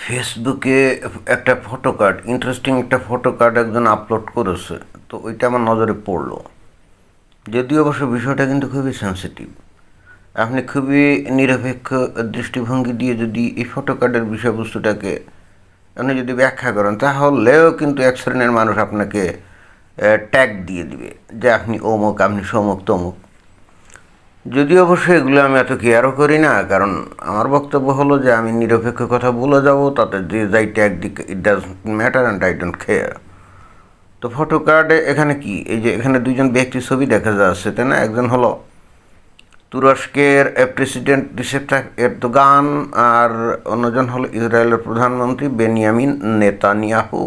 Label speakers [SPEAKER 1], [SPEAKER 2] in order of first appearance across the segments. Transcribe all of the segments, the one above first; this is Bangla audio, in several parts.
[SPEAKER 1] ফেসবুকে একটা ফটো কার্ড, ইন্টারেস্টিং একটা ফটো কার্ড একজন আপলোড করেছে। তো ওইটা আমার নজরে পড়লো। যদিও অবশ্য বিষয়টা কিন্তু খুবই সেন্সিটিভ। আপনি খুবই নিরপেক্ষ দৃষ্টিভঙ্গি দিয়ে যদি এই ফটো কার্ডের বিষয়বস্তুটাকে আপনি যদি ব্যাখ্যা করেন, তাহলেও কিন্তু এক শ্রেণীর মানুষ আপনাকে ট্যাগ দিয়ে দিবে যে আপনি অমুক, আপনি সমুক তমুক। যদিও অবশ্যই এগুলো আমি এত কেয়ারও করি না, কারণ আমার বক্তব্য হলো যে আমি নিরপেক্ষ কথা বলে যাব, তাতে যে যাই ট্যাগ দিক, it does matter and I don't care. তো ফটো কার্ডে এখানে কি, এই যে এখানে দুইজন ব্যক্তির ছবি দেখা যাচ্ছে, তাই না? একজন হলো তুরস্কের প্রেসিডেন্ট রিসেপ তাইয়িপ এরদোগান, আর অন্যজন হলো ইসরায়েলের প্রধানমন্ত্রী বেনিয়ামিন নেতানিয়াহু।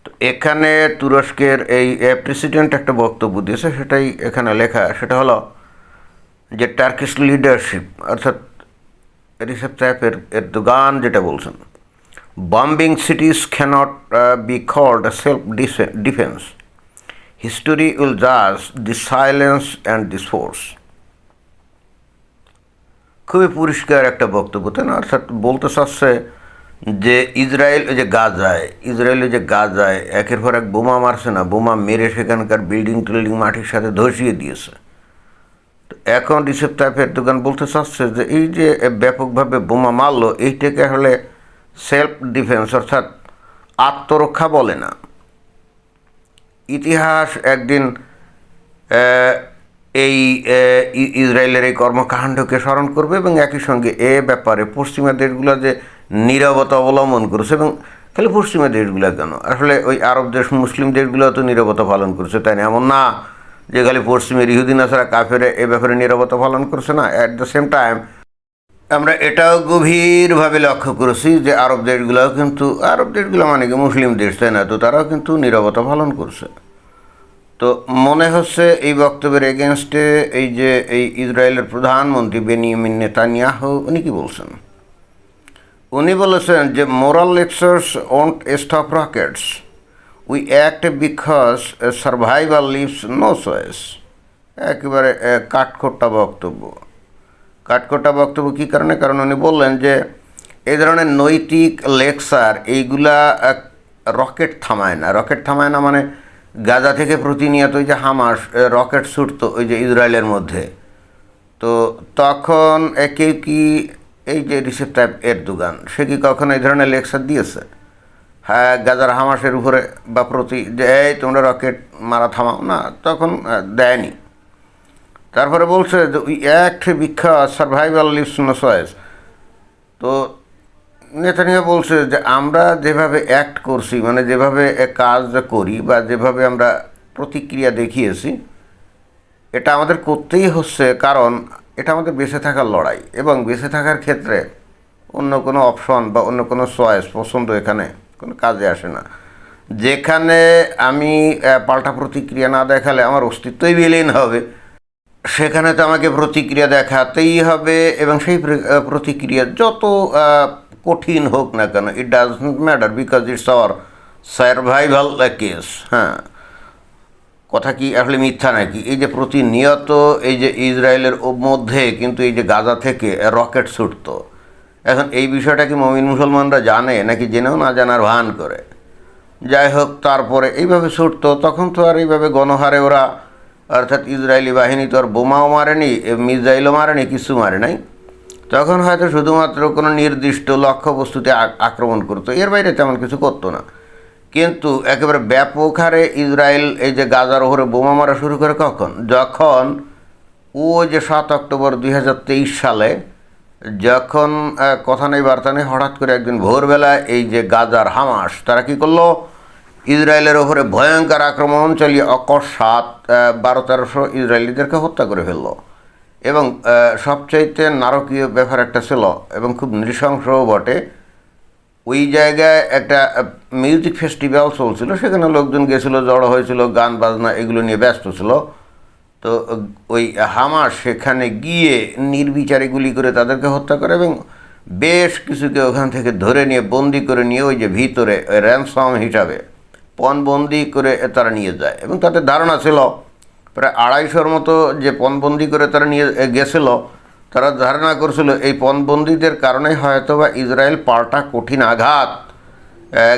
[SPEAKER 1] তো এখানে তুরস্কের এই প্রেসিডেন্ট একটা বক্তব্য দিয়েছে, সেটাই এখানে লেখা। সেটা হলো যে টার্কিশ লিডারশিপ অর্থাৎ রিসেপ তাইয়িপ এরদোগান যেটা বলছেন, bombing cities cannot be called self defence, history will জাজ this silence and this force. খুবই পরিষ্কার একটা বক্তব্য, তাই না? অর্থাৎ বলতে চাচ্ছে যে ইসরায়েল যে গাজায় একের পর এক বোমা মারছে না, বোমা মেরে সেখানকার বিল্ডিং টিল্ডিং মাটির সাথে ধসিয়ে দিয়েছে। তো এখন রিসেপ তাইয়িপ এরদোগান বলতে চাচ্ছে যে এই যে ব্যাপকভাবে বোমা মারলো, এইটাকে হলে সেলফ ডিফেন্স অর্থাৎ আত্মরক্ষা বলে না। ইতিহাস একদিন এই ইসরায়েলের এই কর্মকাণ্ডকে স্মরণ করবে, এবং একই সঙ্গে এ ব্যাপারে পশ্চিমা দেশগুলো যে নীরবতা অবলম্বন করেছে, এবং খালি পশ্চিমা দেশগুলো কেন, আসলে ওই আরব দেশ, মুসলিম দেশগুলো তো নীরবতা পালন করছে, তাই না? এমন না যে খালি পশ্চিমের ইহুদি নাসারা কাফেরে এ ব্যাপারে নীরবতা পালন করছে না। অ্যাট দ্য সেম টাইম আমরা এটাও গভীরভাবে লক্ষ্য করেছি যে আরব দেশগুলো মানে কি মুসলিম দেশ, তাই না? তো তারাও কিন্তু নীরবতা পালন করছে। তো মনে হচ্ছে এই বক্তব্যের এগেনস্টে এই ইসরায়েলের প্রধানমন্ত্রী বেনিয়ামিন নেতানিয়াহু উনি কি বলছেন? উনি বলেছেন যে moral lectures won't stop rockets, we act because survival leaves no choice. একেবারে কাঠখোট্টা বক্তব্য কী কারণে? কারণ উনি বললেন যে এই ধরনের নৈতিক লেকচার এইগুলা রকেট থামায় না। মানে গাজা থেকে প্রতিনিয়ত ওই যে হামাস রকেট ছুটতো ওই যে ইসরায়েলের মধ্যে, তো তখন কেউ কি, এই যে রিসেপ তাইয়িপ এরদোগান, সে কি কখনো এই ধরনের লেকচার দিয়েছে? হ্যাঁ, গাজার হামাসের উপরে বা যে এই তোমরা রকেট মারা থামাও না, তখন দেয়নি। তারপরে বলছে যে we act because survival leaves no choice. তো নেতানিয়াহু বলছে যে আমরা যেভাবে অ্যাক্ট করছি, মানে যেভাবে কাজ করি বা যেভাবে আমরা প্রতিক্রিয়া দেখিয়েছি, এটা আমাদের করতেই হচ্ছে, কারণ এটা আমাদের বেঁচে থাকার লড়াই, এবং বেঁচে থাকার ক্ষেত্রে অন্য কোনো অপশন বা অন্য কোনো চয়েস, পছন্দ এখানে কোনো কাজে আসে না। যেখানে আমি পাল্টা প্রতিক্রিয়া না দেখালে আমার অস্তিত্বই বিলীন হবে, সেখানে তো আমাকে প্রতিক্রিয়া দেখাতেই হবে, এবং সেই প্রতিক্রিয়া যত কঠিন হোক না কেন, it doesn't matter because it's hour survival case. হ্যাঁ, কথা কি আসলে মিথ্যা নাকি? এই যে প্রতিনিয়ত এই যে ইসরায়েলের মধ্যে কিন্তু এই যে গাজা থেকে রকেট ছুটত, এখন এই বিষয়টা কি মুমিন মুসলমানরা জানে নাকি জেনেও না জানার ভান করে? যাই হোক, তারপরে এইভাবে ছুটতো, তখন তো আর এইভাবে গণহারে ওরা, অর্থাৎ ইসরায়েলি বাহিনী তো আর বোমাও মারেনি, মিসাইলও মারেনি, কিছু মারে নাই। তখন হয়তো শুধুমাত্র কোনো নির্দিষ্ট লক্ষ্যবস্তুতে আক্রমণ করতো, এর বাইরে তেমন কিছু করতো না। কিন্তু একেবারে ব্যাপক হারে ইসরায়েল এই যে গাজার ওপরে বোমা মারা শুরু করে কখন? যখন ও যে 7 অক্টোবর 2023 সালে, যখন কথা নেই বার্তা নেই, হঠাৎ করে একদিন ভোরবেলা এই যে গাজার হামাস তারা কী করলো, ইসরায়েলের ওপরে ভয়ঙ্কর আক্রমণ চালিয়ে অকস্মাৎ 1200-1300 ইসরায়েলিদেরকে হত্যা করে ফেললো। এবং সবচাইতে নারকীয় ব্যাপার একটা ছিল, এবং খুব নৃশংসও বটে, ওই জায়গায় একটা মিউজিক ফেস্টিভ্যাল চলছিল, সেখানে লোকজন গেছিলো, জড়ো হয়েছিল, গান বাজনা এগুলো নিয়ে ব্যস্ত ছিল। তো ওই হামাস সেখানে গিয়ে নির্বিচারে গুলি করে তাদেরকে হত্যা করে, এবং বেশ কিছুকে ওখান থেকে ধরে নিয়ে বন্দি করে নিয়ে ওই যে ভিতরে র্যানসম হিসাবে পণবন্দি করে তারা নিয়ে যায়। এবং তাদের ধারণা ছিল প্রায় 250-র মতো যে পণবন্দি করে তারা নিয়ে গেছিল, তারা ধারণা করছিল এই পণবন্দীদের কারণে হয়তো বা ইসরায়েল পাল্টা কঠিন আঘাত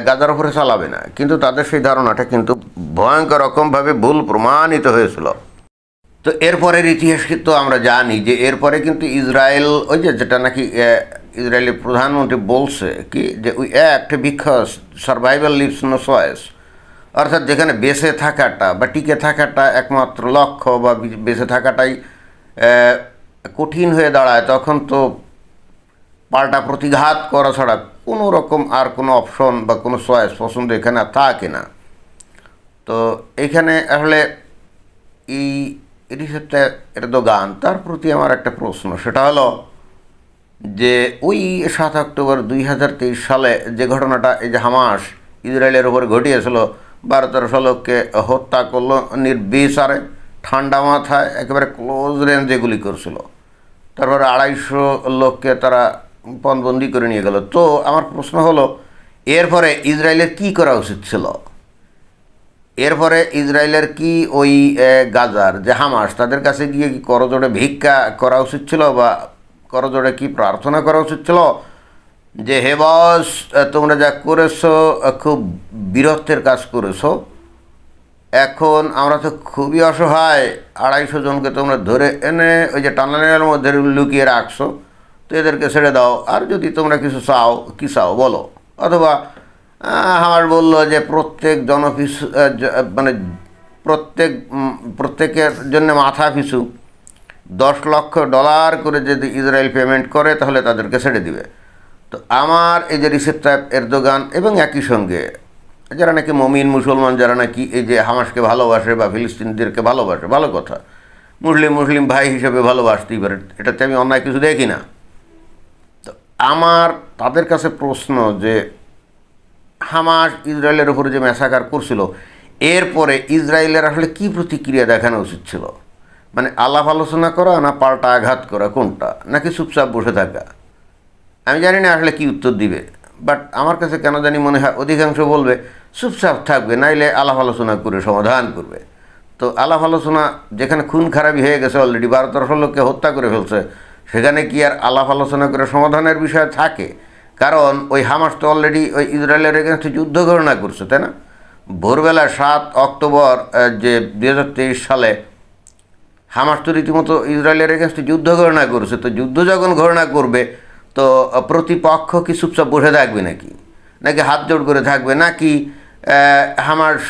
[SPEAKER 1] গাজার উপরে চালাবে না, কিন্তু তাদের সেই ধারণাটা কিন্তু ভয়ঙ্কর রকমভাবে ভুল প্রমাণিত হয়েছিল। তো এরপরের ইতিহাস কিন্তু আমরা জানি যে এরপরে কিন্তু ইসরায়েল ওই যেটা নাকি ইসরায়েলের প্রধানমন্ত্রী বলছে কি যে we act because survival leaves no choice, অর্থাৎ যেখানে বেঁচে থাকাটা বা টিকে থাকাটা একমাত্র লক্ষ্য বা বেঁচে থাকাটাই কঠিন হয়ে দাঁড়ায়, তখন তো পাল্টা প্রতিঘাত করা ছাড়া কোনো রকম আর কোনো অপশন বা কোনো চয়েস পছন্দ এখানে আর থাকে না। তো এখানে আসলে এই রিসেপ্টটা এটা তো গান, তার প্রতি আমার একটা প্রশ্ন, সেটা হলো যে ওই 7 অক্টোবর 2023 সালে যে ঘটনাটা এই যে হামাস ইসরায়েলের ওপর ঘটিয়েছিল, 12-13 লোককে হত্যা করলো নির্বিচারে, ঠান্ডা মাথায় একেবারে ক্লোজ রেঞ্জে গুলি করছিল, তারপরে 250 লোককে তারা পণবন্দি করে নিয়ে গেল। তো আমার প্রশ্ন হলো এরপরে ইসরায়েলের কি করা উচিত ছিল? এরপরে ইসরায়েলের কি ওই গাজার যে হামাস তাদের কাছে গিয়ে কি করজোড়ে ভিক্ষা করা উচিত ছিল, বা করজোড়ে কি প্রার্থনা করা উচিত ছিল যে হে বস, তোমরা যা করেছো খুব বীরত্বের কাজ করেছো, এখন আমরা তো খুবই অসহায়, 250 জনকে তোমরা ধরে এনে ওই যে টানেলের মধ্যে লুকিয়ে রাখছো, তো এদেরকে ছেড়ে দাও, আর যদি তোমরা কিছু চাও কী চাও বলো। অথবা আমার বললো যে প্রত্যেক জনপিছু মানে প্রত্যেকের জন্য মাথা পিছু $10 লক্ষ করে যদি ইসরায়েল পেমেন্ট করে তাহলে তাদেরকে ছেড়ে দিবে। তো আমার এই যে রিসেপ তাইপ এরদোগান এবং একই সঙ্গে যারা নাকি মমিন মুসলমান, যারা নাকি এই যে হামাসকে ভালোবাসে বা ফিলিস্তিনিদেরকে ভালোবাসে, ভালো কথা, মুসলিম ভাই হিসেবে ভালোবাসতেই পারে, এটাতে আমি অন্যায় কিছু দেখি না। তো আমার তাদের কাছে প্রশ্ন যে হামাস ইসরায়েলের উপরে যে ম্যাসাকার করছিল, এরপরে ইসরায়েলের আসলে কী প্রতিক্রিয়া দেখানো উচিত ছিল? মানে আলাপ আলোচনা করা, না পাল্টা আঘাত করা, কোনটা, নাকি চুপচাপ বসে থাকা? আমি জানি না আসলে কি উত্তর দিবে, বাট আমার কাছে কেন জানি মনে হয় অধিকাংশ বলবে চুপচাপ থাকবে, নাইলে আলাপ আলোচনা করে সমাধান করবে। তো আলাপ আলোচনা, যেখানে খুন খারাপি হয়ে গেছে অলরেডি, 12-13 লোককে হত্যা করে ফেলছে, সেখানে কি আর আলাপ আলোচনা করে সমাধানের বিষয় থাকে? কারণ ওই হামাস তো অলরেডি ওই ইসরায়েলের এগেনস্টে যুদ্ধ ঘোষণা করছে, তাই না? ভোরবেলা 7 অক্টোবর যে 2023 সালে হামাস তো রীতিমতো ইসরায়েলের এগেনস্টে যুদ্ধ ঘোষণা করেছে। তো যুদ্ধ যখন ঘোষণা করবে, তো প্রতিপক্ষ কি চুপচাপ বসে থাকবে নাকি, নাকি হাত জোড় করে থাকবে, নাকি হামাস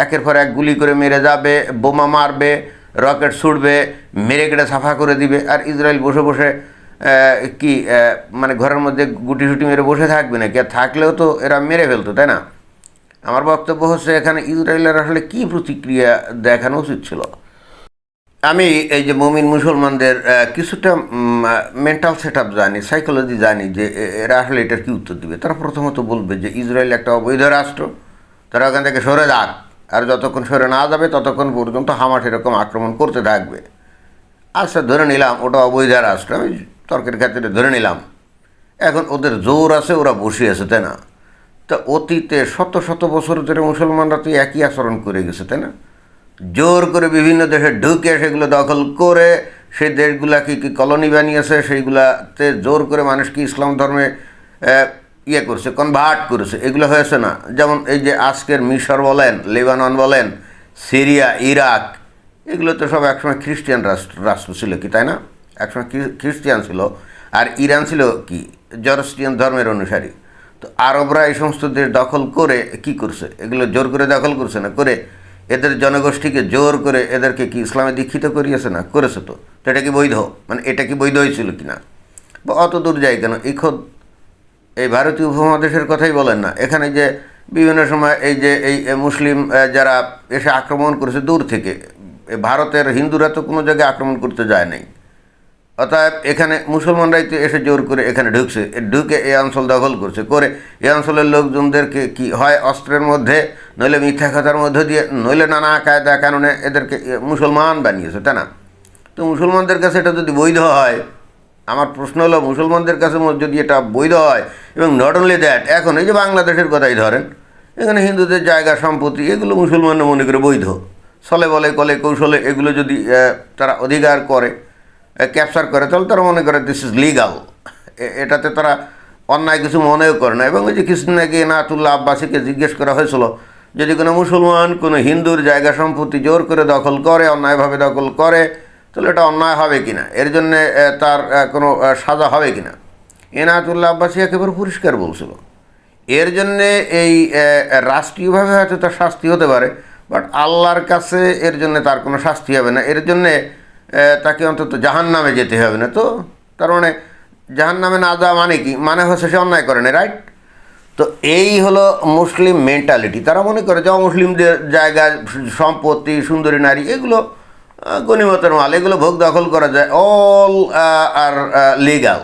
[SPEAKER 1] একের পর এক গুলি করে মেরে যাবে, বোমা মারবে, রকেট ছুটবে, মেরে কেটে সাফা করে দিবে, আর ইসরায়েল বসে বসে কি মানে ঘরের মধ্যে গুটি সুটি মেরে বসে থাকবে নাকি? আর থাকলেও তো এরা মেরে ফেলতো, তাই না? আমার বক্তব্য হচ্ছে এখানে ইসরায়েলের আসলে কী প্রতিক্রিয়া দেখানো উচিত ছিল। আমি এই যে মুমিন মুসলমানদের কিছুটা মেন্টাল সেট আপ জানি, সাইকোলজি জানি, যে এরা আসলে এটার কী উত্তর দিবে। তারা প্রথমত বলবে যে ইসরায়েল একটা অবৈধ রাষ্ট্র, তারা ওখান থেকে সরে যাক, আর যতক্ষণ সরে না যাবে ততক্ষণ পর্যন্ত হামাস এরকম আক্রমণ করতে থাকবে। আচ্ছা, ধরে নিলাম ওটা অবৈধ রাষ্ট্র, আমি তর্কের ক্ষেত্রে ধরে নিলাম, এখন ওদের জোর আছে, ওরা বসে আছে, তাই না? তা অতীতে শত শত বছর ধরে মুসলমানরা তো একই আচরণ করে গেছে, তাই না? জোর করে বিভিন্ন দেশে ঢুকে সেগুলো দখল করে সেই দেশগুলাকে কি কলোনি বানিয়েছে, সেইগুলাতে জোর করে মানুষকে ইসলাম ধর্মে ইয়ে করছে, কনভার্ট করেছে, এগুলো হয়েছে না? যেমন এই যে আজকের মিশর বলেন, লেবানন বলেন, সিরিয়া, ইরাক, এগুলো তো সব একসময় খ্রিস্টান রাষ্ট্র ছিল, কি তাই না? একসময় খ্রিস্টান ছিল, আর ইরান ছিল কি জরস্টিয়ান ধর্মের অনুসারী। তো আরবরা এই সমস্ত দেশ দখল করে কি করছে? এগুলো জোর করে দখল করছে না, করে এদের জনগোষ্ঠীকে জোর করে এদেরকে কি ইসলামে দীক্ষিত করিয়েছে না? করেছে। তো এটা কি বৈধ? মানে এটা কি বৈধ হয়েছিল কি না? বা অত দূর যায় কেন? এই খোদ এই ভারতীয় উপমহাদেশের কথাই বলেন না, এখানে যে বিভিন্ন সময় এই যে এই মুসলিম যারা এসে আক্রমণ করেছে দূর থেকে, ভারতের হিন্দুরা তো কোনো জায়গায় আক্রমণ করতে যায় নাই, অতএব এখানে মুসলমানরাই তো এসে জোর করে এখানে ঢুকছে, ঢুকে এই অঞ্চল দখল করছে, করে এই অঞ্চলের লোকজনদেরকে কি হয় অস্ত্রের মধ্যে, নইলে মিথ্যা কথার মধ্যে দিয়ে, নইলে নানা কায়দা কানুনে এদেরকে মুসলমান বানিয়েছে, তাই না? তো মুসলমানদের কাছে এটা যদি বৈধ হয়, আমার প্রশ্ন হলো মুসলমানদের কাছে যদি এটা বৈধ হয়, এবং নট অনলি দ্যাট, এখন এই যে বাংলাদেশের কথাই ধরেন, এখানে হিন্দুদের জায়গা সম্পত্তি এগুলো মুসলমানরা মনে করে বৈধ, ছলে বলে কলে কৌশলে এগুলো যদি তারা অধিকার করে, ক্যাপচার করে, তাহলে তারা মনে করে দিস ইজ লিগাল, এটাতে তারা অন্যায় কিছু মনেও করে না। এবং ওই যে কিছুদিন আগে এনায়েতুল্লাহ আব্বাসীকে জিজ্ঞেস করা হয়েছিল, যদি কোনো মুসলমান কোনো হিন্দুর জায়গা সম্পত্তি জোর করে দখল করে, অন্যায়ভাবে দখল করে, তাহলে এটা অন্যায় হবে কিনা, এর জন্যে তার কোনো সাজা হবে কিনা। এনায়েতুল্লাহ আব্বাসী একেবারে পরিষ্কার বলছিল, এর জন্যে এই রাষ্ট্রীয়ভাবে হয়তো তার শাস্তি হতে পারে, বাট আল্লাহর কাছে এর জন্যে তার কোনো শাস্তি হবে না, এর জন্যে তাকে অন্তত জাহান্নামে যেতে হবে না। তো তার মানে জাহান্নামে না যাওয়া মানে কি, মানে হচ্ছে সে অন্যায় করে না, রাইট? তো এই হলো মুসলিম মেন্টালিটি। তারা মনে করে যে অমুসলিমদের জায়গা, সম্পত্তি, সুন্দরী নারী, এগুলো গনিমতের মাল, এগুলো ভোগ দখল করা যায়, অল আর লিগাল।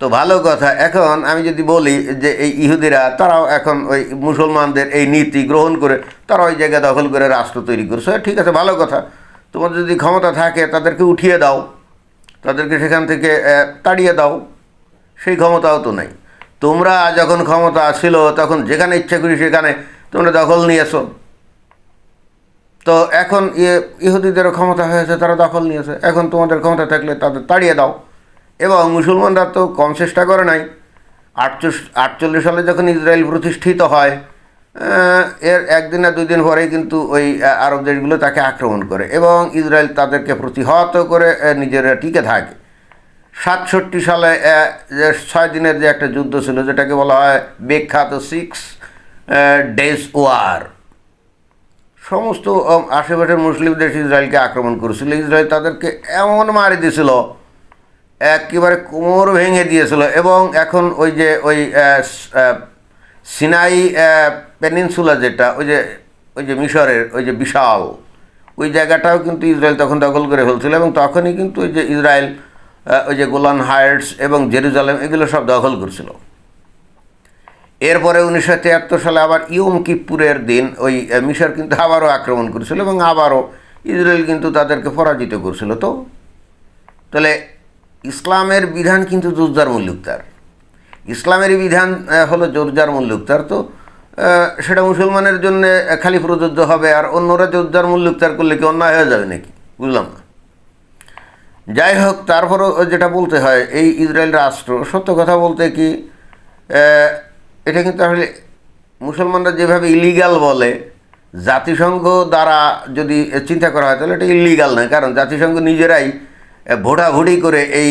[SPEAKER 1] তো ভালো কথা। এখন আমি যদি বলি যে এই ইহুদিরা, তারাও এখন ওই মুসলমানদের এই নীতি গ্রহণ করে তারা ওই জায়গা দখল করে রাষ্ট্র তৈরি করছে, ঠিক আছে, ভালো কথা। তোমাদের যদি ক্ষমতা থাকে তাদেরকে উঠিয়ে দাও, তাদেরকে সেখান থেকে তাড়িয়ে দাও, সেই ক্ষমতাও তো নাই। তোমরা যখন ক্ষমতা ছিল তখন যেখানে ইচ্ছা করি সেখানে তোমরা দখল নিয়েছো। তো এখন ইহুদিদেরও ক্ষমতা হয়েছে, তারা দখল নিয়েছে, এখন তোমাদের ক্ষমতা থাকলে তাদের তাড়িয়ে দাও। এবং মুসলমানরা তো কম চেষ্টা করে নাই। 48 সালে যখন ইসরায়েল প্রতিষ্ঠিত হয়, এর একদিন না 2 দিন পরেই কিন্তু ওই আরব দেশগুলো তাকে আক্রমণ করে এবং ইসরায়েল তাদেরকে প্রতিহত করে নিজেরা টিকে থাকে। 67 সালে যে 6 দিনের যে একটা যুদ্ধ ছিল, যেটাকে বলা হয় বিখ্যাত 6 ডেজ ওয়ার, সমস্ত আশেপাশের মুসলিম দেশ ইসরায়েলকে আক্রমণ করেছিল। ইসরায়েল তাদেরকে এমন মারি দিয়েছিল, একেবারে কোমর ভেঙে দিয়েছিল। এবং এখন ওই যে ওই সিনাই পেনিনসুলা, যেটা ওই যে মিশরের ওই যে বিশাল ওই জায়গাটাও কিন্তু ইসরায়েল তখন দখল করে ফেলছিল। এবং তখনই কিন্তু ওই যে ইসরায়েল ওই যে গোলান হাইটস এবং জেরুজালেম এগুলো সব দখল করছিল। এরপরে 1973 সালে আবার ইয়ম কিপ্পুরের দিন ওই মিশর কিন্তু আবারও আক্রমণ করেছিল এবং আবারও ইসরায়েল কিন্তু তাদেরকে পরাজিত করছিল। তো তাহলে ইসলামের বিধান কিন্তু জোরজার মুল্লুকতার, ইসলামের বিধান হলো জোরজার মুল্লুকতার। তো সেটা মুসলমানের জন্য খালি প্রযোজ্য হবে, আর অন্যরা জোরজার মুল্লুকতার করলে কি অন্যায় হয়ে যাবে নাকি? বুঝলাম না। যাই হোক, তারপরও যেটা বলতে হয়, এই ইসরায়েল রাষ্ট্র, সত্য কথা বলতে কি, এটা কিন্তু আসলে মুসলমানরা যেভাবে ইলিগাল বলে, জাতিসংঘ দ্বারা যদি চিন্তা করা হয় তাহলে এটা ইলিগাল নয়, কারণ জাতিসংঘ নিজেরাই ভোটাভুটি করে এই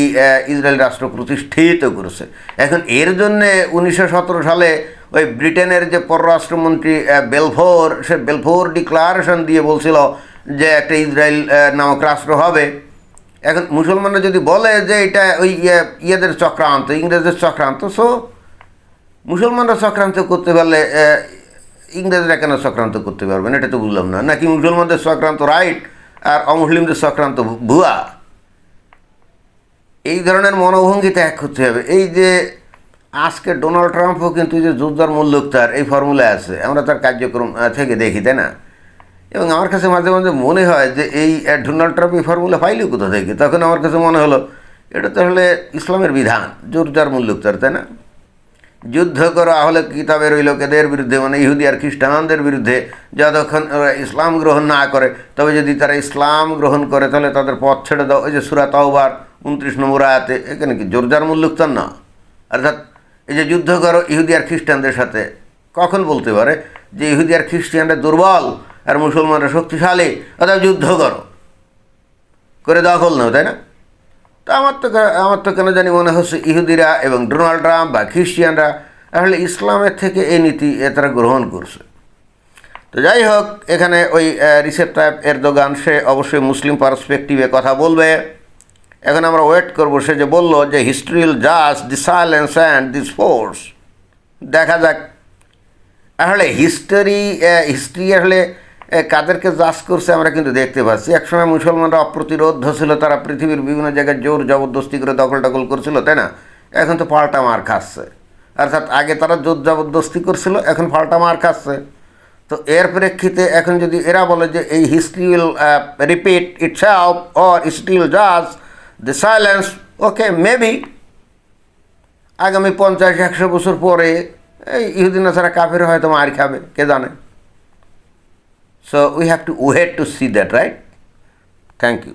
[SPEAKER 1] ইসরায়েল রাষ্ট্র প্রতিষ্ঠিত করেছে। এখন এর জন্যে 1917 সালে ওই ব্রিটেনের যে পররাষ্ট্রমন্ত্রী বেলফোর, সে বেলফোর ডিক্লারেশন দিয়ে বলছিল যে একটা ইসরায়েল নামক রাষ্ট্র হবে। এখন মুসলমানরা যদি বলে যে এটা ওই ইয়েদের চক্রান্ত, ইংরেজদের চক্রান্ত, সো মুসলমানরা চক্রান্ত করতে পারলে ইংরেজরা কেন চক্রান্ত করতে পারবেন, এটা তো বুঝলাম না। নাকি মুসলমানদের চক্রান্ত রাইট আর অমুসলিমদের চক্রান্ত ভুয়া? এই ধরনের মনোভঙ্গি ত্যাগ করতে হবে। এই যে আজকে ডোনাল্ড ট্রাম্পও কিন্তু যে জোরদার মুল্লুকতার এই ফর্মুলায় আছে, আমরা তার কার্যক্রম থেকে দেখি, তাই না? এবং আমার কাছে মাঝে মাঝে মনে হয় যে এই ডোনাল্ড ট্রাম্প এই ফর্মুলা পাইলে কোথা থেকে? তখন আমার কাছে মনে হলো এটা তো হলে ইসলামের বিধান, জোরদার মুল্লুকতার, তাই না? যুদ্ধ করো আহলে কিতাবের ওই লোকেদের বিরুদ্ধে, মানে ইহুদি আর খ্রিস্টানদের বিরুদ্ধে, যতক্ষণ ওরা ইসলাম গ্রহণ না করে। তবে যদি তারা ইসলাম গ্রহণ করে তাহলে তাদের পথ ছেড়ে দাও। ওই যে সূরা তাওবার 29 নম্বর আয়াতে, এখানে কি জোরদার মুল্লুকতার না? অর্থাৎ এই যে যুদ্ধ করো ইহুদি আর খ্রিস্টানদের সাথে, কখন বলতে পারে যে ইহুদি আর খ্রিস্টানরা দুর্বল আর মুসলমানরা শক্তিশালী, অর্থাৎ যুদ্ধ করো, করে দখল নাও, তাই না? তো আমার তো কেন জানি মনে হচ্ছে ইহুদিরা এবং ডোনাল্ড ট্রাম্প বা খ্রিস্টিয়ানরা আসলে ইসলামের থেকে এই নীতি তারা গ্রহণ করছে। তো যাই হোক, এখানে ওই রিসেপ তাইপ এরদোগান, সে অবশ্যই মুসলিম পার্সপেক্টিভে কথা বলবে। এখন আমরা ওয়েট করবো। সে যে বললো যে হিস্ট্রি উইল জাজ দি সাইলেন্স অ্যান্ড দিস ফোর্স, দেখা যাক আসলে হিস্ট্রি আসলে কাদেরকে জাজ করছে আমরা কিন্তু দেখতে পাচ্ছি। একসময় মুসলমানরা অপ্রতিরোধ ছিল, তারা পৃথিবীর বিভিন্ন জায়গায় জোর জবরদস্তি করে দখল টখল করছিল, তাই না? এখন তো পাল্টা মার খাচ্ছে, অর্থাৎ আগে তারা জোর জবরদস্তি করছিল, এখন পাল্টা মার খাচ্ছে। তো এর প্রেক্ষিতে এখন যদি এরা বলে যে এই history will repeat itself or still জাজ দ্য সাইলেন্স, ওকে, মেবি আগামী 50-100 বছর পরে এই ইহুদি নাসারা কাফের হয়তো মার খাবে, কে জানে। So we have to wait to see that, right? Thank you.